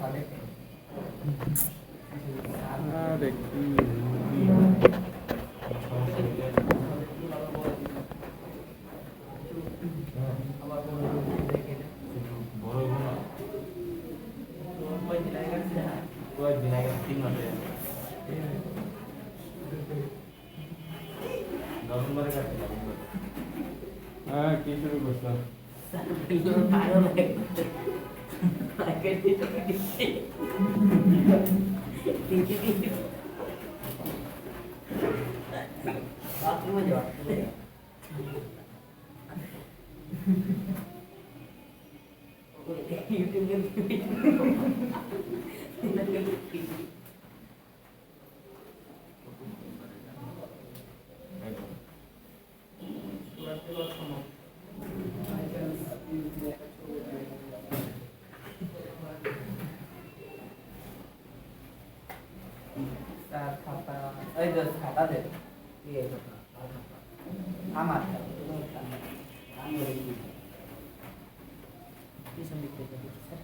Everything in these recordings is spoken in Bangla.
আরে কি হ্যাঁ কি শুরু করছিলাম খাতা দে আমার পিছন দিক থেকে স্যার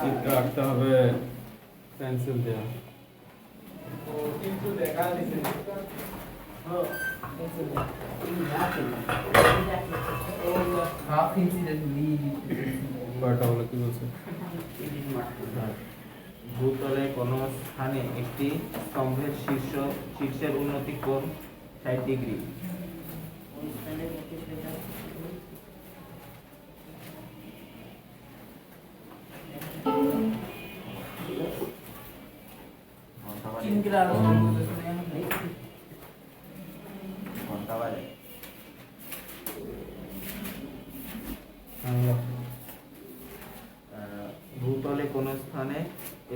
চিত্র আঁকতে হবে পেন্সিল দিয়ে কয়টা হলো কি বলছে ভূতলে কোন স্থানে একটি স্তম্ভের শীর্ষের উন্নতি কোণ 60 ডিগ্রি। ঘন্টা বাজে ভূতলে কোন স্থানে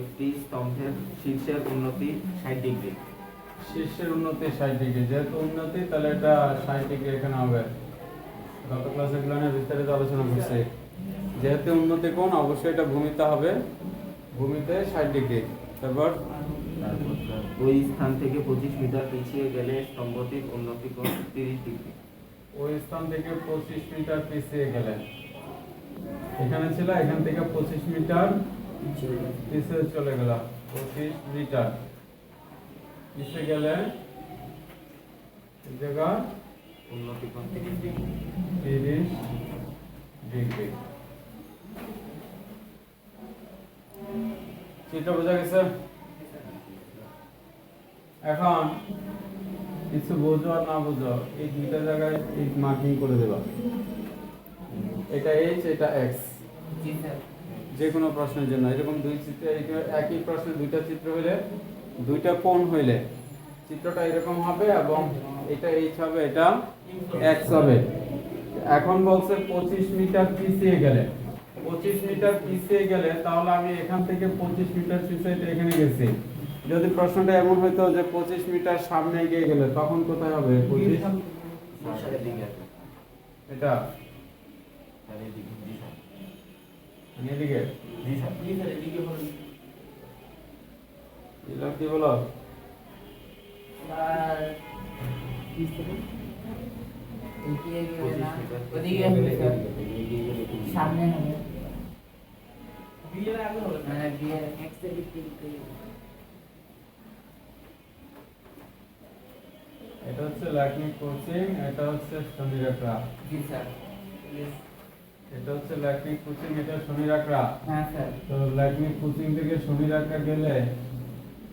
একটি স্তম্ভের শীর্ষের উন্নতি 60 ডিগ্রি। শীর্ষের উন্নতি 60 ডিগ্রি, যেহেতু উন্নতি তাহলে এটা 60 ডিগ্রি এখানে হবে। গত ক্লাসে এগুলো নিয়ে বিস্তারিত আলোচনা করছি। যেহেতু উন্নতি কোণ অবশ্যই এটা ভূমিতে হবে, ভূমিতে 60 ডিগ্রি। তারপর ওই স্থান থেকে 25 মিটার পিছিয়ে গেলে স্তম্ভটির উন্নতি কোণ 30 ডিগ্রি। ওই স্থান থেকে 25 মিটার পিছিয়ে গেলে, এখানে ছিল, এখান থেকে 25 মিটার পিছিয়ে চলে গেল। 25 মিটার পিছিয়ে গেলে এই জায়গা উন্নতি কোণ 30 ডিগ্রি। 30 ডিগ্রি। চিত্র বোঝা গেছে? এখন কিছু বোঝো আর না বোঝো, এই দুইটা জায়গায় এই মার্কিং করে দেবা। এটা এইচ, এটা এক্স। যে কোনো প্রশ্নের জন্য এরকম দুই চিত্র, একই প্রশ্নের দুইটা চিত্র হইলে, দুইটা কোণ হইলে চিত্রটা এরকম হবে এবং এটা এইচ হবে, এটা এক্স হবে। এখন বলছে 25 মিটার পিছিয়ে গেলে, 25 মিটার পিছিয়ে গেলে তাহলে আমি এখান থেকে 25 মিটার পিছিয়ে এখানে গেছি। যদি প্রশ্নটা এমন হইতো যে 25 মিটার সামনে এগিয়ে গেলে তখন কোথায় হবে? 25 এটা এদিকে কি বলো? সামনে হবে এটা হচ্ছে ল্যাকমি কোচিং, এটা হচ্ছে শনিরেখা। জি স্যার। এটা হচ্ছে ল্যাকমি কোচিং, এটা শনিরেখা। হ্যাঁ স্যার। তো ল্যাকমি কোচিং থেকে শনিরেখা গেলে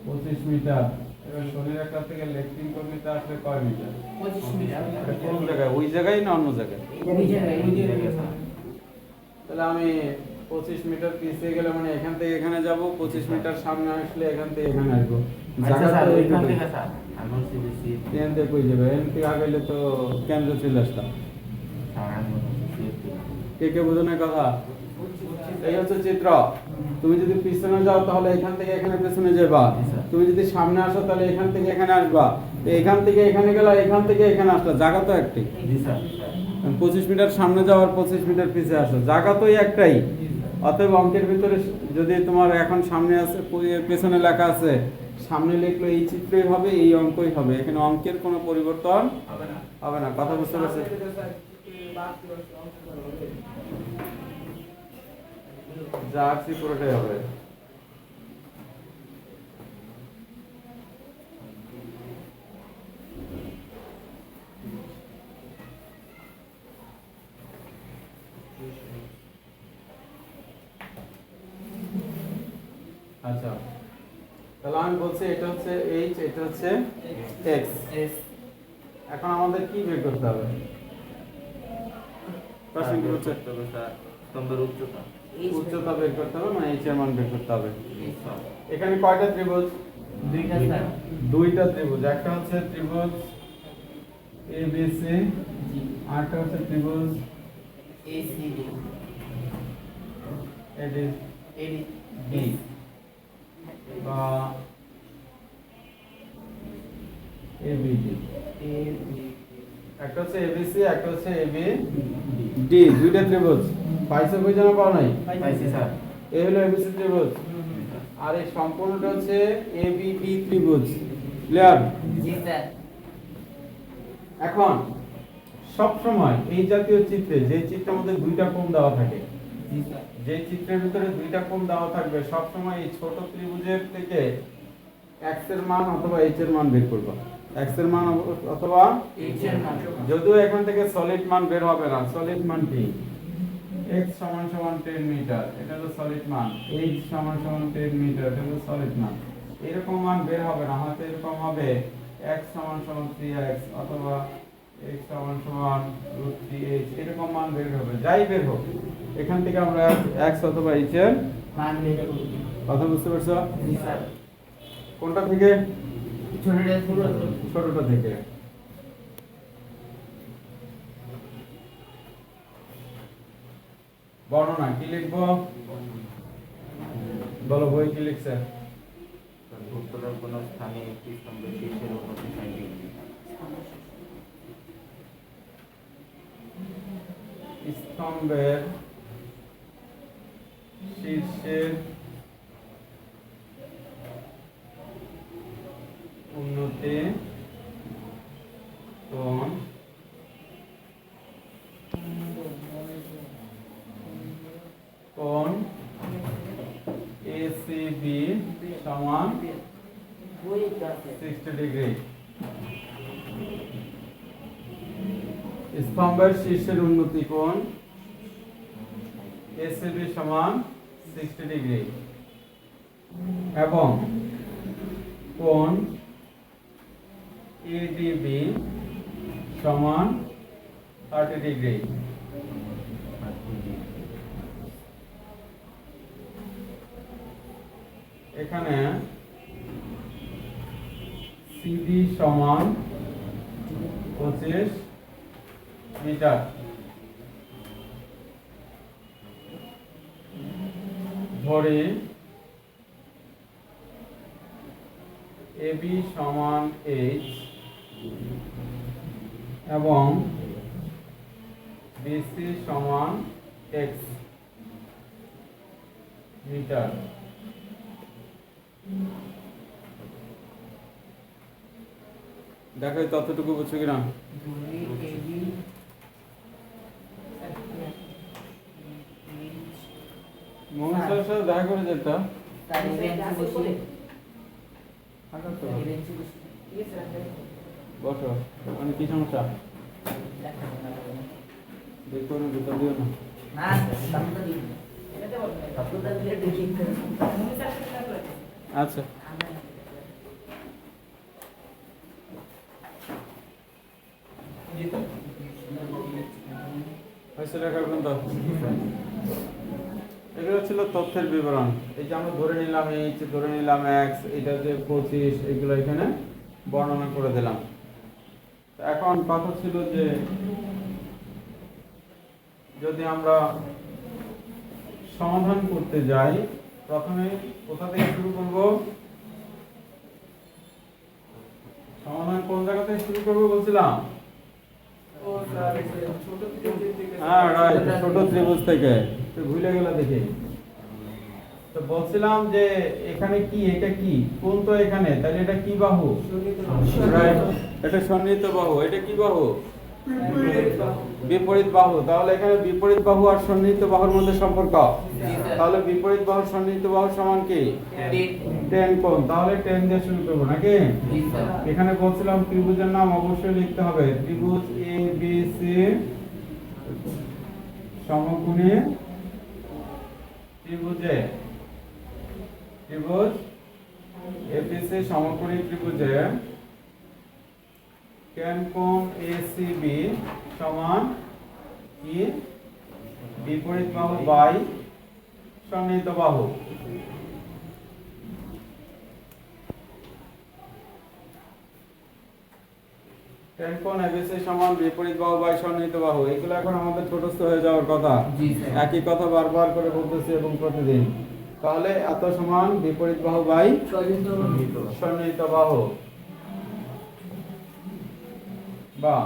25 মিটার। এবার শনিরেখা থেকে লেকটিং কোচিংটা আসলে কয় মিটার? 25 মিটার। এটা কোন জায়গায়? ওই জায়গায় না অন্য জায়গায়? ওই জায়গায়। তাহলে আমি 25 মিটার পিছিয়ে গেলে মানে এখান থেকে এখানে যাব, 25 মিটার সামনে আসলে এখান থেকে এখানে আসবো। আচ্ছা জায়গা স্যার তো ওইখান এইটুকুই। থেকে স্যার আমি বলছি বেশি এখান থেকে কই যাবে? এখান থেকে আগাইলে তো কেন্দ্রে চলে আসতাম। স্যার আমি বলছি কে বোঝো না কথা? এই হচ্ছে চিত্র। তুমি যদি পিছনে যাও তাহলে এখান থেকে এখানে পিছনে যাবা, তুমি যদি সামনে আসো তাহলে এখান থেকে এখানে আসবা, তো এখান থেকে এখানে গেলা, এখান থেকে এখানে আসলা, জায়গা তো একটাই। জি স্যার 25 মিটার সামনে যাওয়ার 25 মিটার পিছে আসো, জায়গা তো একটাই। অতএব অঙ্কের ভিতরে যদি তোমার এখন সামনে আছে, পেছনে লেখা আছে, সামনে লিখলো এই চিত্রই হবে, এই অঙ্কই হবে, এখানে অঙ্কের কোনো পরিবর্তন হবে না। কথা বুঝতে পারছেন? যা আছে পুরোটাই হবে। আচ্ছা, তাহলে আমি বলছি এটা হচ্ছে h, এটা হচ্ছে x। এখন আমাদের কি বের করতে হবে? প্রশ্ন কি হচ্ছে? স্যার স্তম্ভের উচ্চতা উচ্চতা বের করতে হবে, মানে h এর মান বের করতে হবে। এখানে কয়টা ত্রিভুজ? দুইটা স্যার দুইটা ত্রিভুজ, একটা হচ্ছে ত্রিভুজ ABC, আরেকটা হচ্ছে ত্রিভুজ ACD ADB বা ABD। একটা হচ্ছে ABC, একটা হচ্ছে ABD, দুইটা ত্রিভুজ। পাইছো কই জানা পাও নাই? পাইছি স্যার এই হলো ABC ত্রিভুজ, আর এই সম্পূর্ণটা হচ্ছে ABD ত্রিভুজ। ক্লিয়ার? জি স্যার এখন সব সময় এই জাতীয় চিত্রে, যে চিত্রের মধ্যে দুইটা কোণ দেওয়া থাকে, জি স্যার যে চিত্রের ভিতরে দুইটা কোণ দেওয়া থাকবে, সব সময় এই ছোট ত্রিভুজের থেকে x এর মান অথবা h এর মান বের করবা। x এর মান অথবা h এর মান যদিও এখান থেকে সলিড মান বের হবে না। সলিড মান কি? x সমান সমান 10 মিটার, এটা হলো সলিড মান। h সমান সমান 10 মিটার, এটা হলো সলিড মান। এরকম মান বের হবে না, হয়তো এরকম হবে x সমান সমান 3x অথবা x সমান সমান √3h, এরকম মান বের হবে। যাই বের হোক, এখান থেকে আমরা x অথবা h এর মান বের করব কথা বুঝতে পারছো? জি স্যার কোনটা থেকে? ছোটটা ছোটটা থেকে। বর্ণনা কি লিখবো? বলো, বই কি লিখছে? উত্তরের কোন স্থানে একটি স্তম্ভের শীর্ষের উন্নতি 60 ডিগ্রি স্তম্ভের শীর্ষের উন্নতি কোণ ACB সমান 60 ডিগ্রি। স্তম্ভের শীর্ষের উন্নতি কোণ ACB সমান 60 ডিগ্রি এবং কোণ ADB সমান 30 ডিগ্রি। এখানে CD সমান 25 মিটার, ধরে AB সমান H এবং BC সমান X মিটার। দেখো ততটুকু বুঝছো কিনা? মহাশয়ের সাথে দেখা করে যেটা বসো, মানে কি সমস্যা? দেখো না, জুতা দিও না। আচ্ছা, হয়েছে লেখা পর্যন্ত? ছিল তথ্যের বিবরণ। এই যে আমরা ধরে নিলাম এইচ, ধরে নিলাম এক্স, এটা যে 25, এগুলো এখানে বর্ণনা করে দিলাম। তো এখন কথা ছিল যে যদি আমরা সমাধান করতে যাই, প্রথমে কোথা থেকে শুরু করব? সমাধান কোন জায়গা থেকে শুরু করব বলছিলাম? হ্যাঁ রাইট, ছোট ত্রিভুজ থেকে। তো ভুলে গেল দেখে। তো বলছিলাম যে এখানে কি, এটা কি কোণ, তো এখানে তাহলে এটা কি বাহু? রাইট, এটা সন্নিহিত বাহু। এটা কি বাহু? বিপরীত বাহু। তাহলে এখানে বিপরীত বাহু আর সন্নিহিত বাহুর মধ্যে সম্পর্ক। তাহলে বিপরীত বাহু সন্নিহিত বাহু সমান কি? tan কোণ। তাহলে tan দিয়ে শুরু করব নাকি? এখানে বলছিলাম ত্রিভুজের নাম অবশ্যই লিখতে হবে। ত্রিভুজ এ বি সি সমকোণী ত্রিভুজে, ত্রিভুজ এবিসি সমকোণী ত্রিভুজে tan কোণ ACB সমান কি? বিপরীত বাহু বাই সন্নিহিত বাহু। tan কোণ ABC সমান বিপরীত বাহু বাই সন্নিহিত বাহু। এগুলো এখন আমাদের ছোটস্থ হয়ে যাওয়ার কথা। একই কথা বারবার করে বলতেছি এবং প্রতিদিন। তাহলে এত সমান বিপরীত বাহু বাই সন্নিহিত বাহু। বা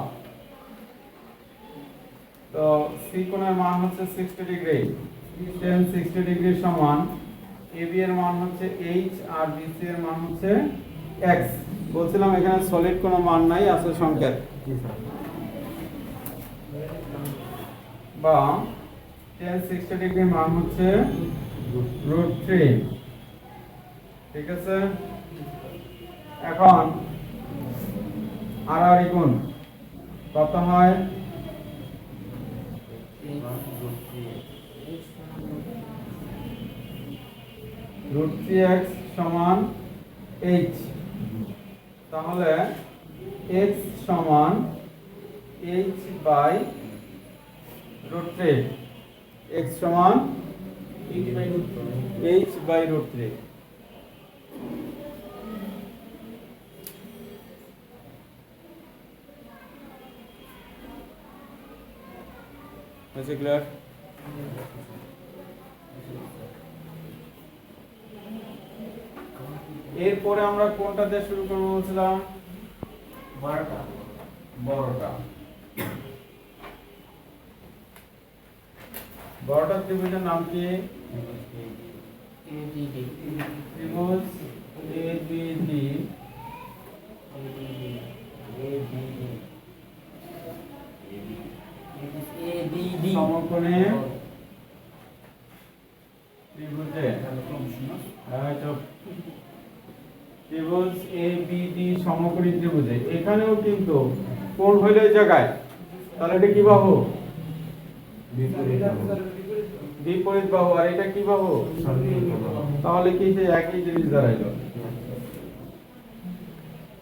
তো সি কোণের মান হচ্ছে 60 ডিগ্রি। tan 60 ডিগ্রি সমান AB এর মান হচ্ছে h আর BC এর মান হচ্ছে x। বলছিলাম এখানে সলিড কোনো মান নাই, আছে সংকেত। বা tan 60 ডিগ্রি মান হচ্ছে √3। ঠিক আছে, এখন আর গুণ কত হয়? √3x সমান h। তাহলে x সমান h বাই √3। x সমান h বাই √3। আছে ক্লিয়ার? এরপরে আমরা কোনটা দিয়ে শুরু করবো বলছিলাম? বড়টা। বড়টা ত্রিভুজের নাম কি? ত্রিভুজ ABD সমকোণে ত্রিভুজে, ত্রিভুজ ABD সমকোণী ত্রিভুজে এখানেও কিন্তু কোণ হইল এই জায়গায়, তাহলে এটা কি বাহু? বিপরীত বাহু। আর এটা কি বাহু? তাহলে কি সেই একই জিনিস দাঁড়াইলো।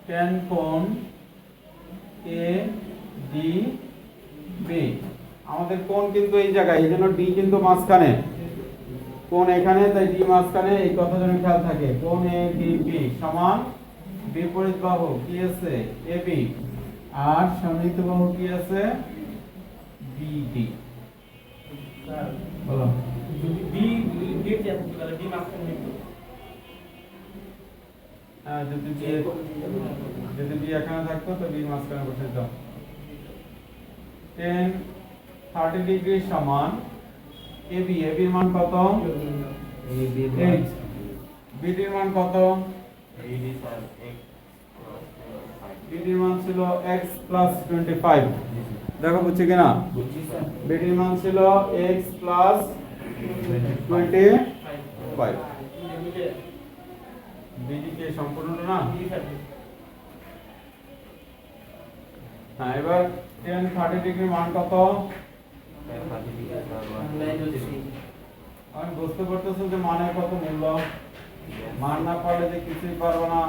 tan কোণ ADB, আমাদের কোণ কিন্তু এই জায়গায়, এই জন্য D কিন্তু মাঝখানে, কোণ এখানে তাই D মাঝখানে, এই কথা যেন খেয়াল থাকে। কোণ ADB সমান বিপরীত বাহু কি আছে? AB আর সন্নিহিত বাহু কি আছে? BD। বলো যদি B এখানে থাকতো তো B মাঝখানে বসে দাও। tan 30 ডিগ্রি সমান AB। AB এর মান কত? h। BD এর মান কত? BD এর মান ছিল x plus 25। দেখো বুঝছি কিনা? BD এর মান ছিল x plus 25। BD কে সম্পূর্ণটা না? হ্যাঁ, এবার tan 30 ডিগ্রি মান কত? আমি বুঝতে পারতেছি যে মানের কত মূল্য। মান না পারলে যে কিছুই পারবো না,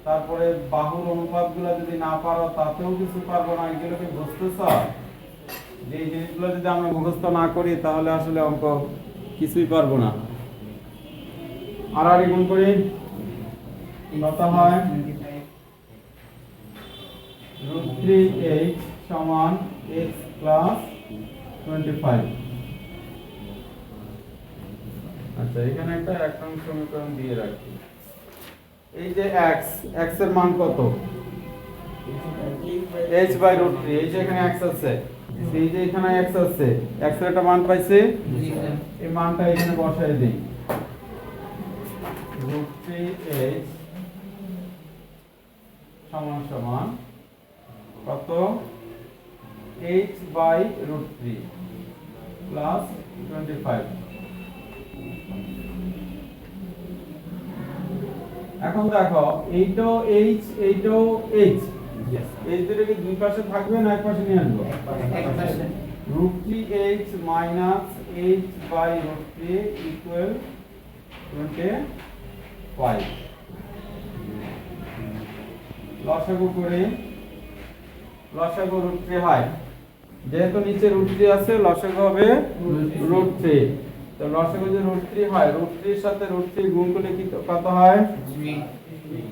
তারপরে বাহুর অনুপাতগুলো যদি না পারো তাতেও কিছু পারবো না। এগুলোকে বুঝতেছ? যে এই জিনিসগুলো যদি আমরা মুখস্থ না করি তাহলে আসলে অঙ্ক কিছুই পারবো না। আর গুণ করি, কত হয় √3h সমান x প্লাস 25। আচ্ছা, এখানে একটা এক নং সমীকরণ দিয়ে রাখি। এই যে x, x এর মান কত? h/√3। এই যে এখানে x আছে, এই যে এখানে x আছে, x এর একটা মান পাইছি, এই মানটা এখানে বসাই দেই। √3h সমান সমান কত? h/√3 plus 25। এখন দেখো, এইটাও h, এইটাও h, এই দুটো কি দুই পাশে থাকবে না এক পাশে নিয়ে আসবো? √3h minus h/√3 equal 25। লসাগু করে, লসাগু √3 হয়, যেহেতু নিচে √3 আছে, লসাগু হবে √3। তো লসাগু যে √3 হয়, √3 এর সাথে √3 গুণ করলে কি কত হয়?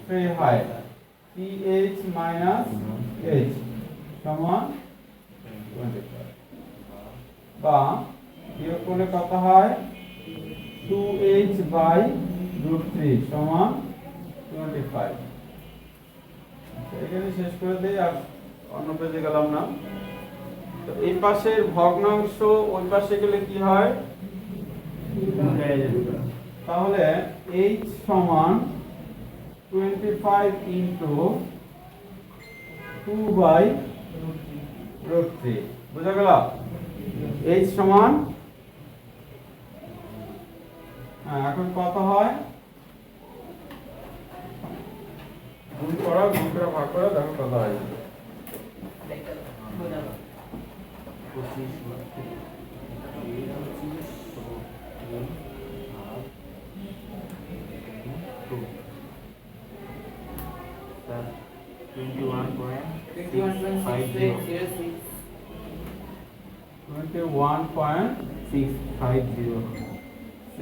3 হয়। ph মাইনাস h সমান 25, বা বিয়োগ করলে কত হয়? 2h/√3 সমান 25। এখানে শেষ করে দেই, আর অন্য পেজে গেলাম না। তো এই পাশের ভগ্নাংশ ওই পাশে গেলে কি হয়? তাহলে h সমান 25 ইনটু 2/√3। বুঝা গেল? h সমান, এখন কত হয়? গুণ করা, ভাগ করা, দেখো কত হয়।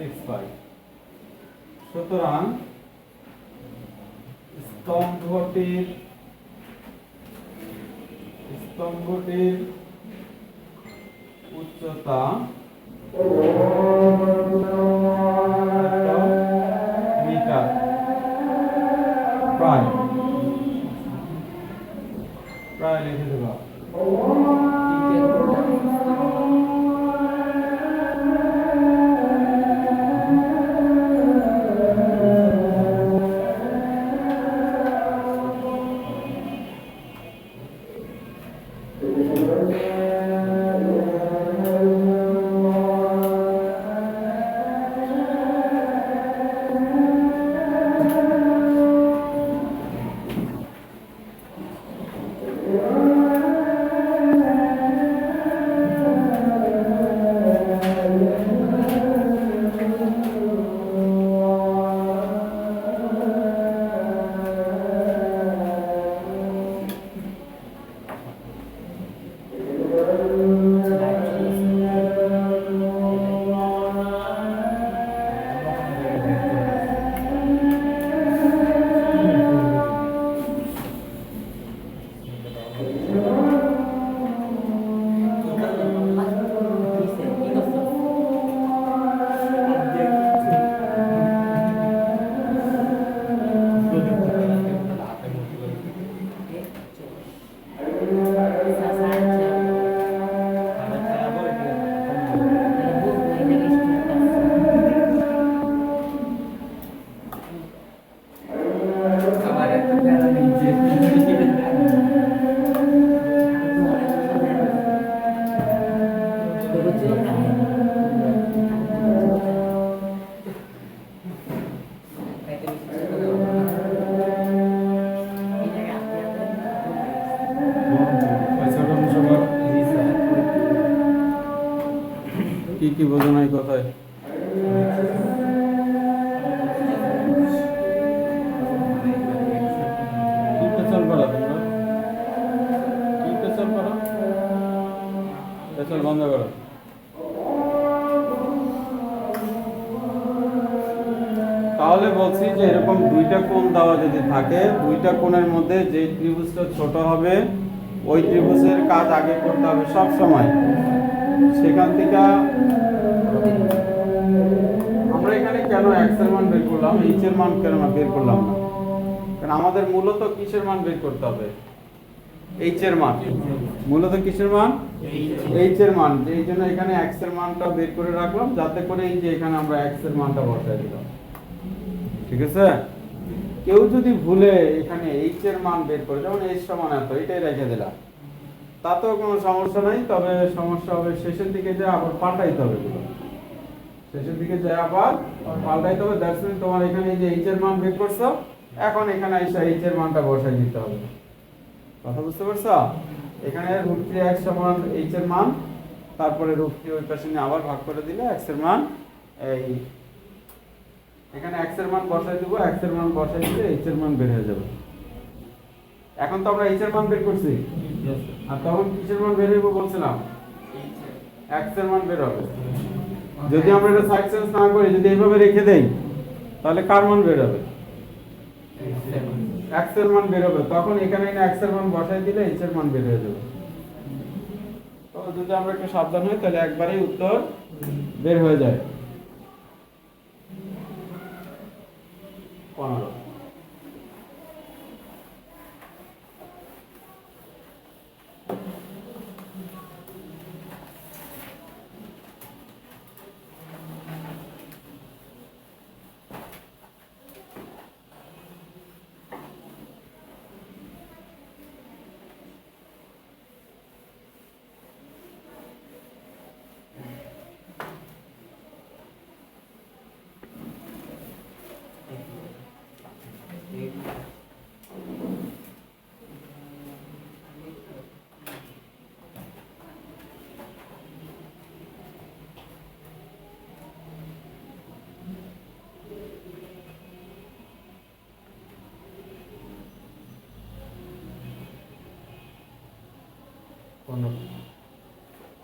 21.650। সুতরাং স্তম্ভটির উচ্চতা মিটার, প্রায় লিখে দেব। কি বোঝো না এই কথায়? চলো বলছি যে এরকম দুইটা কোণ দেওয়া যদি থাকে, দুইটা কোণের মধ্যে যে ত্রিভুজটা ছোট হবে ওই ত্রিভুজের কাজ আগে করতে হবে সব সময়। সেখান থেকে আমরা এখানে কেন x এর মান বের করলাম, h এর মান কেন বের করলাম না? কারণ আমাদের মূলত কিসের মান বের করতে হবে? h এর মান। মূলত কিসের মান? h এর মান। এই জন্য এখানে x এর মানটা বের করে রাখলাম, যাতে করে এই যে এখানে আমরা x এর মানটা বসাই দিলাম। ঠিক আছে? কেউ যদি ভুলে এখানে h এর মান বের করে, যেমন h সমান এত, এটাই রেখে দিলাম, তাতেও কোনো সমস্যা নাই। তবে সমস্যা হবে শেষের দিকে যে আবার পাল্টাইতে হবে এগুলো, শেষের দিকে যে আবার পাল্টাইতে হবে। দ্যাটস মিন তোমার এখানে এই যে h এর মান বের করছো, এখন এখানে এসে h এর মানটা বসাই দিতে হবে। কথা বুঝতে পারছো? এখানে √3x সমান h এর মান, তারপরে √3 ওই পাশে নিয়ে আবার ভাগ করে দিলে x এর মান, এই এখানে x এর মান বসাই দেব, x এর মান বসাই দিলে h এর মান বের হয়ে যাবে। এখন তো আমরা h এর মান বের করছি, আর তখন কিসের মান বের হবে বলছিলাম? x এর মান বের হবে। যদি আমরা এটা সাইড চেঞ্জ না করি, যদি এইভাবে রেখে দেই, তাহলে কার মান বের হবে? x এর মান বের হবে। তখন এখানে x এর মান বসাই দিলে h এর মান বের হয়ে যাবে। তো যদি আমরা একটু সাবধান হই তাহলে একবারেই উত্তর বের হয়ে যায়। 15।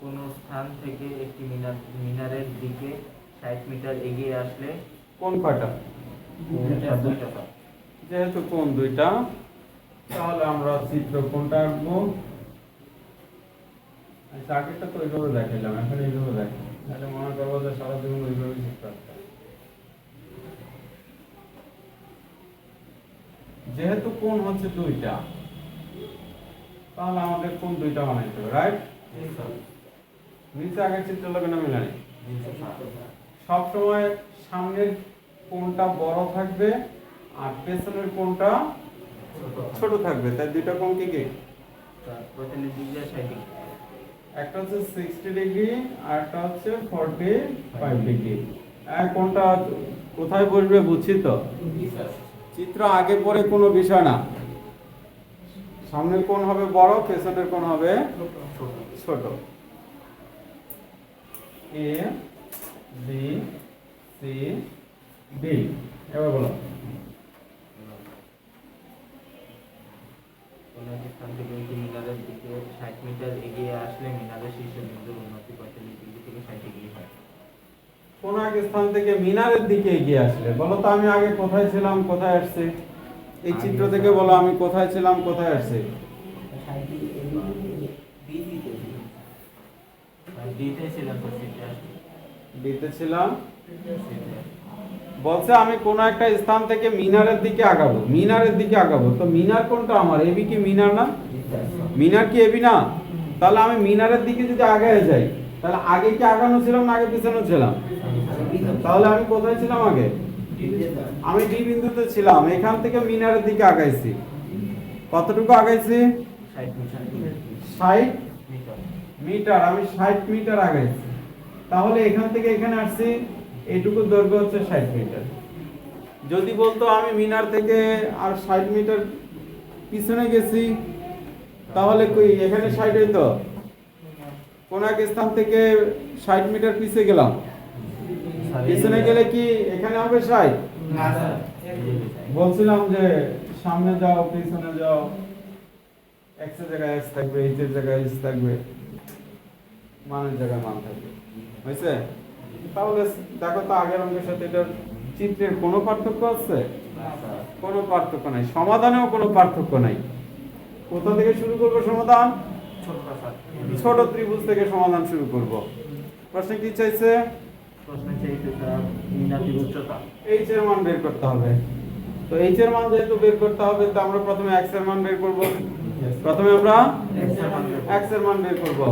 কোন স্থান থেকে একটি মিনারের দিকে 60 মিটার এগিয়ে আসলে কোন কয়টা? দুইটা পথ। যেহেতু কোন দুইটা, তাহলে আমরা চিত্র কোনটা আঁকবো? আচ্ছা, আগেরটা তো ওইভাবে দেখাইলাম, এখন এইভাবে দেখাই, তাহলে মনে করবো যে সারা জীবন ওইভাবে চিত্র আঁকতে হবে। যেহেতু কোন হচ্ছে দুইটা, তাহলে আমাদের কোন দুইটা বানাইতে হবে, রাইট? নিচে আগের চিত্র লাগে না মিলানি? সবসময় সামনের কোণটা বড় থাকবে আর পেছনের কোণটা ছোট থাকবে, তাই দুইটা কোণ কি কি? একটা হচ্ছে 60 ডিগ্রি আর একটা হচ্ছে 45 ডিগ্রি। কোণটা কোথায় বসবে বুঝছি তো? চিত্র আগে পরে কোনো বিষয় না। সামনের কোণ হবে বড়, পেছনের কোণ হবে ছোট। A B C D. এবার বলো। কোন একটি স্থান থেকে একটি মিনারের দিকে 60 মিটার এগিয়ে আসলে মিনারের শীর্ষবিন্দুর উন্নতি 45 ডিগ্রি থেকে 60 ডিগ্রি হয়। কোন এক স্থান থেকে মিনারের দিকে এগিয়ে আসলে, বলো তো আমি আগে কোথায় ছিলাম, কোথায় আসছে? এই চিত্র থেকে বলো আমি কোথায় ছিলাম, কোথায় আসছে? ডিতে ছিলাম। বলছে আমি কোন একটা স্থান থেকে মিনারের দিকে আগাবো, মিনারের দিকে আগাবো। তো মিনার কোনটা আমার? এবি কি মিনার না? মিনার কি এবি না? তাহলে আমি মিনারের দিকে যদি আগায় যাই, তাহলে আগে কি আগানো ছিলাম না আগে পিছানো ছিলাম? তাহলে আমি কোথায় ছিলাম আগে? আমি ডি বিন্দুতে ছিলাম। এখান থেকে মিনারের দিকে আগাইছি। কতটুকু আগাইছি? 60 মিটার। আমি 60 মিটার আগাইছি। তাহলে এখান থেকে এখানে আসছি, এইটুকু দৈর্ঘ্য হচ্ছে 60 মিটার। যদি বলতো আমি মিনার থেকে আর 60 মিটার পিছনে গেছি, তাহলে কই এখানে 60 হইতো? কোন এক স্থান থেকে 60 মিটার পিছে গেলাম, পিছনে গেলে কি এখানে হবে 60? বলছিলাম যে সামনে যাও পিছনে যাও, x এর জায়গায় x থাকবে, h এর জায়গায় h থাকবে, মানের জায়গায় মান থাকবে। হয়েছে? তাহলে দেখো তো আগের অঙ্কের সাথে এটার চিত্রের কোনো পার্থক্য আছে? কোনো পার্থক্য নাই, সমাধানেও কোনো পার্থক্য নাই। কোথা থেকে শুরু করব সমাধান? ছোট ত্রিভুজ থেকে সমাধান শুরু করব। প্রশ্নে কি চাইছে? প্রশ্নে চাইছে স্যার মিনাতির উচ্চতা। এইচ এর মান বের করতে হবে। তো এইচ এর মান যেহেতু বের করতে হবে, তো আমরা প্রথমে এক্স এর মান বের করব। প্রথমে আমরা এক্স এর মান বের করব।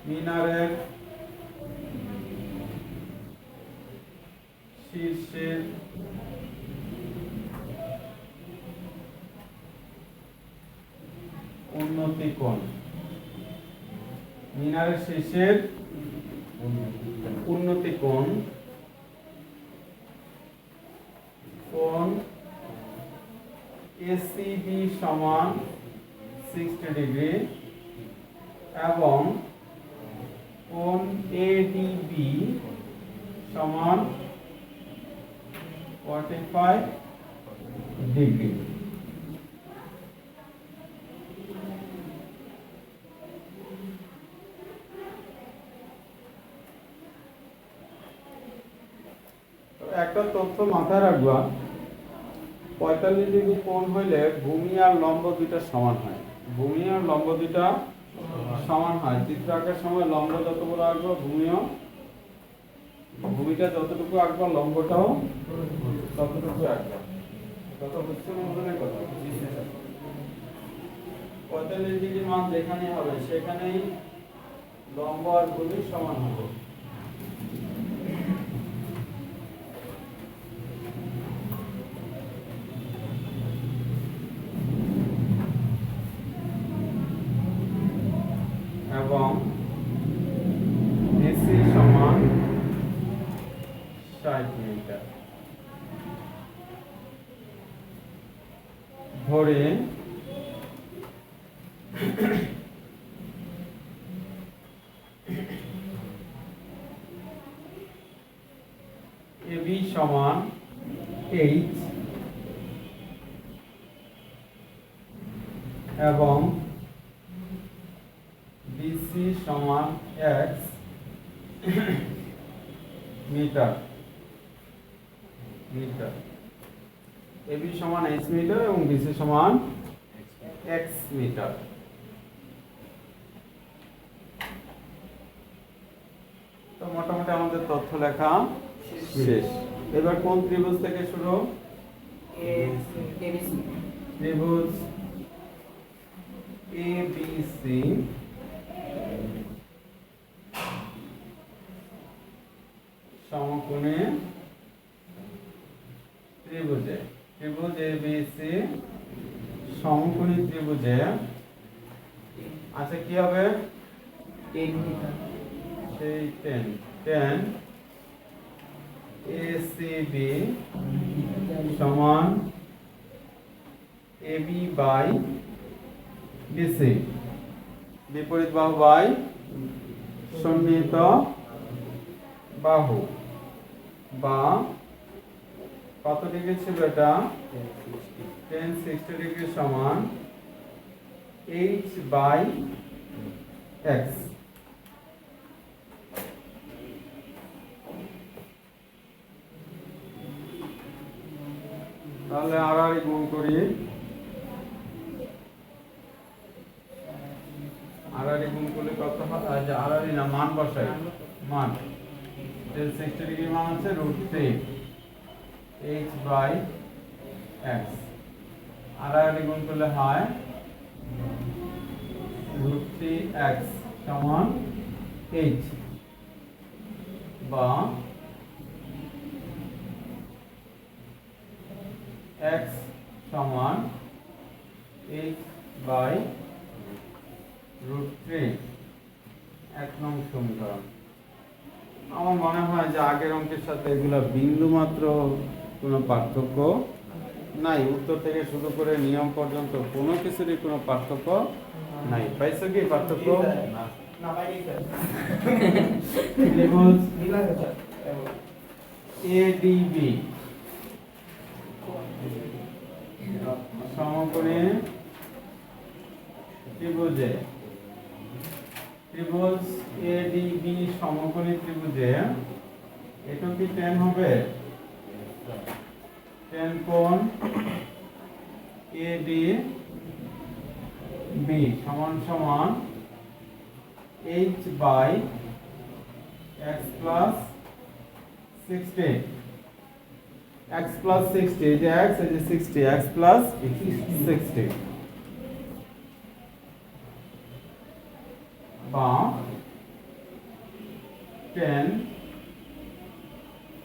মিনারের শীর্ষের উন্নতি কোণ। মিনারের শীর্ষের উন্নতি কোণ এসিবি সমান 60 ডিগ্রি এবং কোণ এডিবি সমান 45 ডিগ্রি। একটা তথ্য মাথায় রাখবা, 45 ডিগ্রি কোণ হইলে ভূমি আর লম্ব দুইটা সমান হয়। ভূমি আর লম্ব দুইটা সমান হয়। চিত্র আঁকার সময় লম্ব যতগুলো আঁকবো, ভূমিটা যতটুকু আঁকবো, লম্বটাও ততটুকু আঁকবো। কথা বুঝতে মনে কথা। 45 ডিগ্রি মান যেখানে হবে সেখানেই লম্ব আর ভূমি সমান হবে। এবং এসি সমান 60 মিটার ধরে এবি সমান এইচ এবং বিসি সমান এক্স মিটার। এবি সমান এইচ মিটার এবং বিসি সমান এক্স মিটার। তো মোটামুটি আমাদের তথ্য লেখা শেষ। এবার কোন ত্রিভুজ থেকে শুরু? ত্রিভুজ এবিসি সমকোণে ত্রিভুজে, ত্রিভুজ এবিসি সমকোণী ত্রিভুজে আচ্ছা কি হবে? সেই 10 এসিবি সমান এবি বাই বিসি, বিপরীত বাহু বাই সন্নিহিত বাহু, বা কত ডিগ্রি ছিল এটা? 1060 ডিগ্রি সমান এইচ বাই এক্স। তাহলে আর গুণ করি, আর গুণ করলে কত হয়? আর না, মান বসাই। মান 1060 ডিগ্রি মান হচ্ছে √3 h বাই x। আর গুণ করলে হয় √3x সমান h, বা x সমান h বাই √3, 1 নং সমীকরণ। আমার মনে হয় যে আগের অঙ্কের সাথে এগুলা বিন্দু মাত্র কোনো পার্থক্য নাই। উত্তর থেকে শুরু করে নিয়ম পর্যন্ত কোনো কিছুরই কোনো পার্থক্য নাই। পাইছো কি পার্থক্য? ত্রিভুজ এডিবি সমকোণী ত্রিভুজে ত্রিভুজ এডিবি সমকোণী ত্রিভুজে এটা কি tan হবে? tan কোণ ADB সমান সমান h by x plus 60 x plus 60 এই যে x এই যে 60 x প্লাস 60 বা 10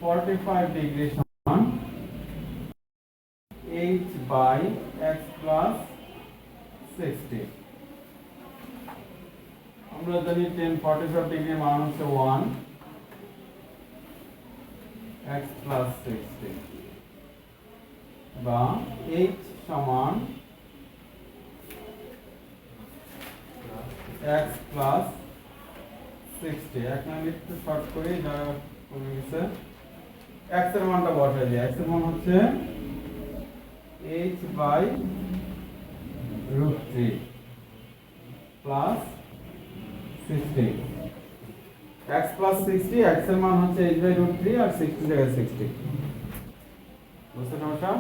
45 ডিগ্রি সমান h বাই x প্লাস 60 আমরা জানি 10 45 ডিগ্রি মান হচ্ছে 1 x প্লাস 60 বা h সমান x প্লাস 60 এক মিনিট একটু শর্ট করে যা কমে গেছে x এর মানটা বসাই দিই x এর মান হচ্ছে h by √3 plus 60 x plus 60 x এর মান হচ্ছে h বাই √3 আর 60 জায়গায় 60 বুঝতে সমস্যা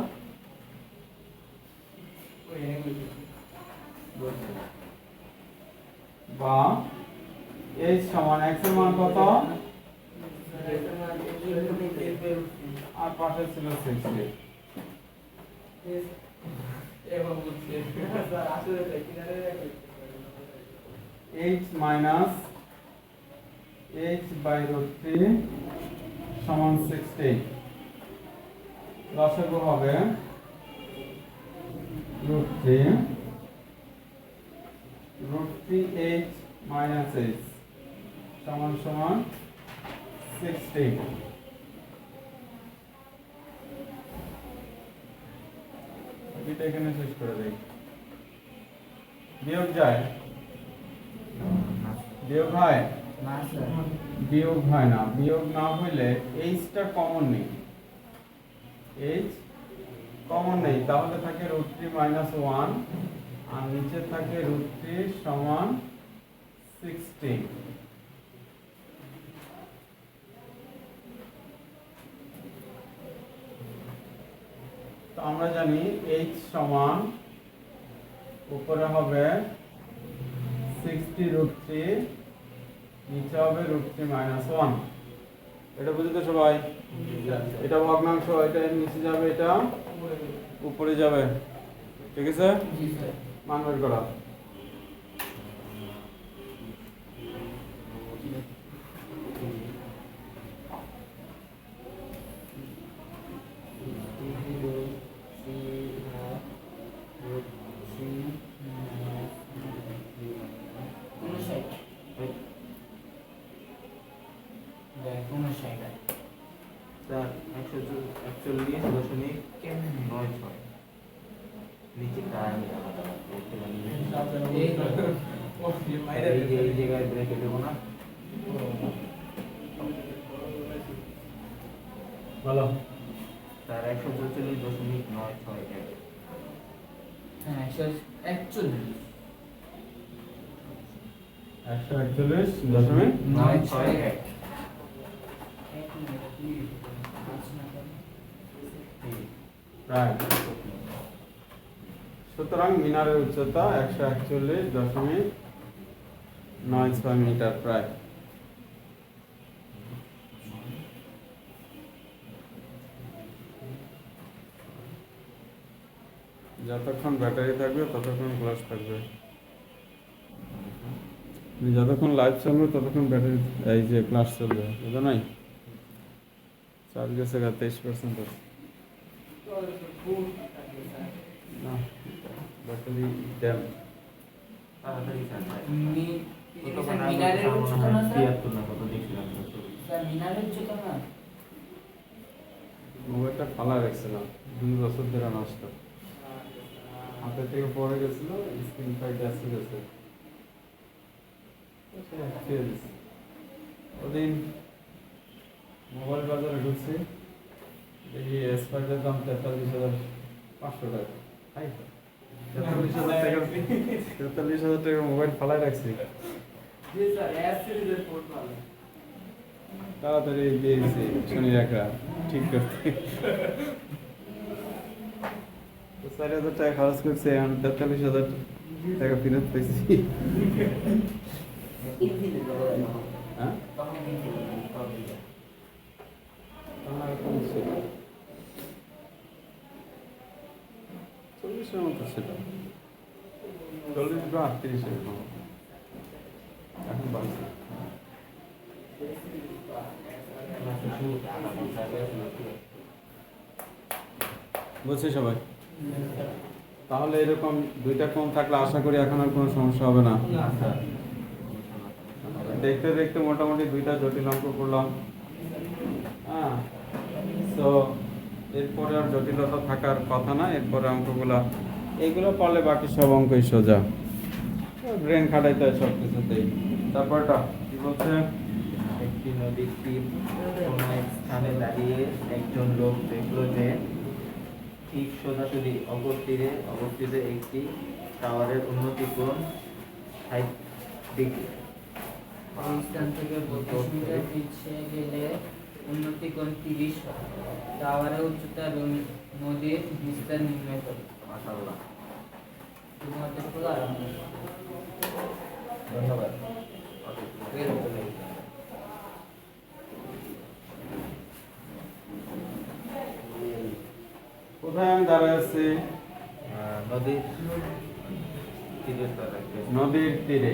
বা h সমান x এর মান কত আর পাশে ছিল 60 h মাইনাস h বাই √3 সমান 60 লসাগু হবে √3h মাইনাস h সমান সমান 60 এটা এখানে শেষ করে দেই বিয়োগ যায় বিয়োগ হয় বিয়োগ হয় না বিয়োগ না হইলে h টা কমন নেই h কমন নেই তাহলে থাকে √3 মাইনাস 1 আর নিচে থাকে √3 সমান 60 তো আমরা জানি h সমান উপরে হবে 60 √3 নিচে হবে √3 মাইনাস 1 এটা বুঝতে সবাই এটা ভগ্নাংশ এটা নিচে যাবে এটা উপরে যাবে ঠিক আছে মান বের করা তার 141.96 নিচে আমি আলাদা করতে পারি এই জায়গায় ব্রেকে দেবো না বলো তার 144.961 141.961 রাইট সুতরাং মিনারের উচ্চতা 141.96 মিটার প্রায় যতক্ষণ ব্যাটারি থাকবে ততক্ষণ ক্লাস থাকবে যতক্ষণ লাইভ চলবে ততক্ষণ ব্যাটারি এই যে ক্লাস চলবে বুঝো নাই চার্জ গেছে 23% আছে না ব্যাটারি ড্যাম তাড়াতাড়ি চার্জ হয় মিনারের উচ্চতা না স্যার 73 না কত দেখছিলাম স্যার মিনারের উচ্চতা না মোবাইলটা ফালা রাখছিলাম 2 বছর ধরে নষ্ট হাতে থেকে পড়ে গেছিল স্ক্রিনটা গেছে গেছে ওদিন মোবাইল বাজারে ঢুকছি দেখি S5 এর দাম 43,500 টাকা 43,000 টাকা মোবাইল ফালাই রাখছি তাড়াতাড়ি দিয়েছি শনি রাখা ঠিক করতে। 4,000 টাকা খরচ করছে, এখন 43,000 টাকা ফেরত পেয়েছি। হ্যাঁ? আমার কম ছিল। 40-এর মতো ছিল। 40 বা 38 এরকম। এখন বাড়ছে। বলছে সবাই। তাহলে এরকম দুইটা কম থাকলে আশা করি এখন আর কোনো সমস্যা হবে না। দেখতে দেখতে মোটামুটি দুইটা জটিল অঙ্ক করলাম। হ্যাঁ, তো এরপরে আর জটিলতা থাকার কথা না। এরপরে অঙ্কগুলা এইগুলো পারলে বাকি সব অঙ্কই সোজা, ব্রেন খাটাইতে হয় সব কিছুতেই। তারপরটা কি বলছে? একটি নদীর তীর কোনো এক স্থানে দাঁড়িয়ে একজন লোক দেখলো যে ঠিক সোজাসুজি অপর তীরে অবস্থিত একটি টাওয়ারের উন্নতি কোণ 60 ডিগ্রি। ওই স্থান থেকে 32 মিটার পিছিয়ে গেলে উন্নতি কোণ 30 হয়। টাওয়ারের উচ্চতা এবং নদীর বিস্তার নির্ণয় করে। মাশাআল্লাহ, শুধুমাত্র পুরো আরাম। ধন্যবাদ। কোথায় আমি দাঁড়ায় আছি? নদীর তীরের দ্বারা নদীর তীরে।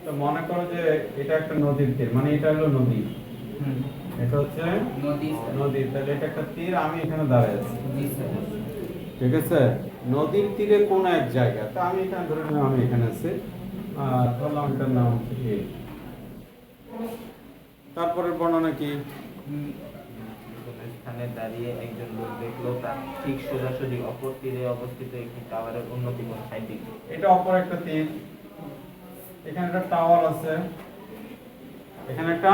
তো মনে করো যে এটা একটা নদীর তীর, মানে এটা হলো নদী, এটা হচ্ছে নদী স্যার। নদী, তাহলে এটা একটা তীর, আমি এখানে দাঁড়ায় আছি। জি স্যার। ঠিক আছে, নদীর তীরে কোন এক জায়গা, তা আমি এখানে ধরে নিলাম আমি এখানে আছি, আর ধরলাম এটার নাম হচ্ছে A। তারপরের বর্ণনা কি? কোনো স্থানে দাঁড়িয়ে একজন লোক দেখলো তার ঠিক সোজাসুজি অপর তীরে অবস্থিত একটি টাওয়ারের উন্নতি কোণ 60 ডিগ্রি। এটা অপর একটা তীর, এখানে একটা টাওয়ার আছে, এখানে একটা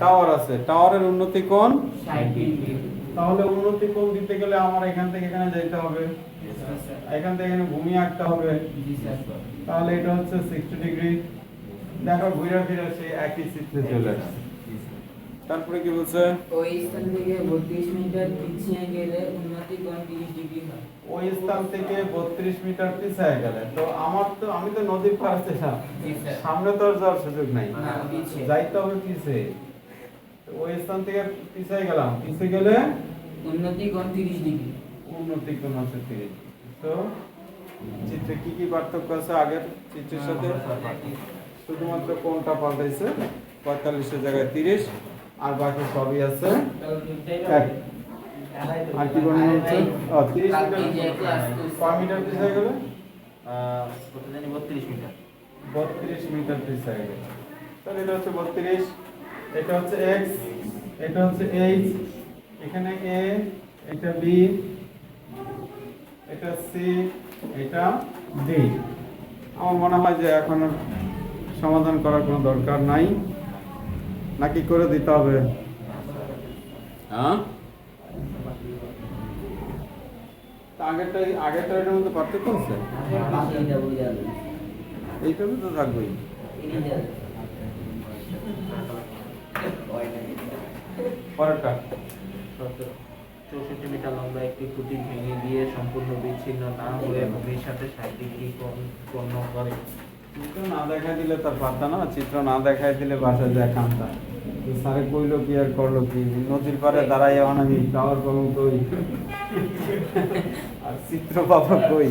টাওয়ার আছে, টাওয়ারের উন্নতি কোণ 60 ডিগ্রি। তাহলে উন্নতি কোণ দিতে গেলে আমার এখান থেকে এখানে যেতে হবে, জি স্যার। এখান থেকে এখানে ভূমি আঁকতে হবে, জি স্যার। তাহলে এটা হচ্ছে 60 ডিগ্রি। দেখো ঘুরে ফিরে সেই একই চিত্রে চলে আসছে। তারপরে কি বলছে? ওই স্থান থেকে 32 মিটার পিছিয়ে গেলে উন্নতি কোণ 30 ডিগ্রি হয়। ওই স্থান থেকে 32 মিটার পিছিয়ে গেলে, তো আমি তো নদীর পাড়ে ছিলাম, জি স্যার। সামনে তো আর যাওয়ার সুযোগ নাই, না, পিছিয়ে। যাইতে হবে পিছিয়ে। তো ওই স্থান থেকে পিছিয়ে গেলাম, পিছিয়ে গেলে উন্নতি কোণ 30 ডিগ্রি। উন্নতি কোণ হচ্ছে 30। তো চিত্রে কি কি পার্থক্য আছে আগের চিত্রের সাথে? শুধুমাত্র কোণটা পাল্টাইছে, 45 এর জায়গায় 30, আর বাকি সবই আছে এক। আর কি বলবো হচ্ছে 30 মিটার, কয় মিটার পিছিয়ে গেলে? কত জানি 32 মিটার। 32 মিটার পিছিয়ে গেলে, তাহলে এটা হচ্ছে 32, এটা হচ্ছে x, এটা হচ্ছে h, এখানে a, এটা b, এটা c, এটা d। আমার মনে হয় যে এখন আর সমাধান করার কোনো দরকার নাই, নাকি করে দিতে হবে? হ্যাঁ, আগেরটা এটার মধ্যে পার্থক্য আছে, এইটাতে তো থাকবেই। পরেরটা 64 মিটার লম্বা একটি খুঁটি ভেঙে গিয়ে সম্পূর্ণ বিচ্ছিন্ন না হয়ে ভূমির সাথে 60 ডিগ্রি কোণ করে। চিত্র না দেখাই দিলে তার পাত্তা না, চিত্র না দেখাই দিলে বাসায় যায় কামটা। স্যারে কইলো কি আর করলো কি, নদীর পাড়ে দাঁড়াই এখন আমি টাওয়ার পাবো কই, আর চিত্র পাবো কই?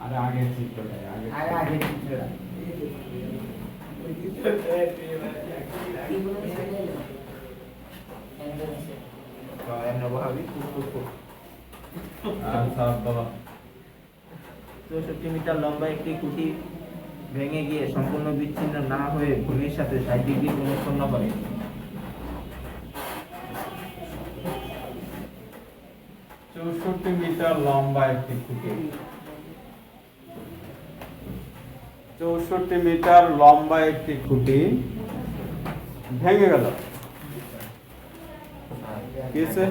আরে আগের চিত্রটাই আগে চিত্রটা। আচ্ছা বাবা। 64 মিটার লম্বা একটি খুঁটি ভেঙে গিয়ে সম্পূর্ণ বিচ্ছিন্ন না হয়ে ভূমির সাথে 60 ডিগ্রি কোণ উৎপন্ন করে। 64 মিটার লম্বা একটি খুঁটি, 64 মিটার লম্বা একটি খুঁটি ভেঙে গেল, কি হয়েছে?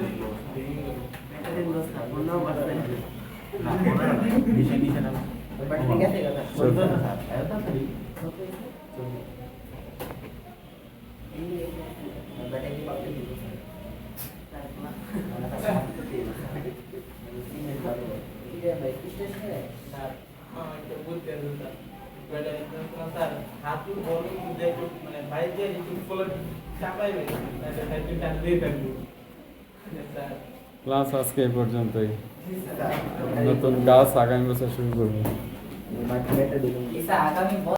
না মনে হয় নিচে নিচে না ক্লাস আজকে এই পর্যন্তই। নতুন গাছ আগামী বছর শুরু করবো। আগামী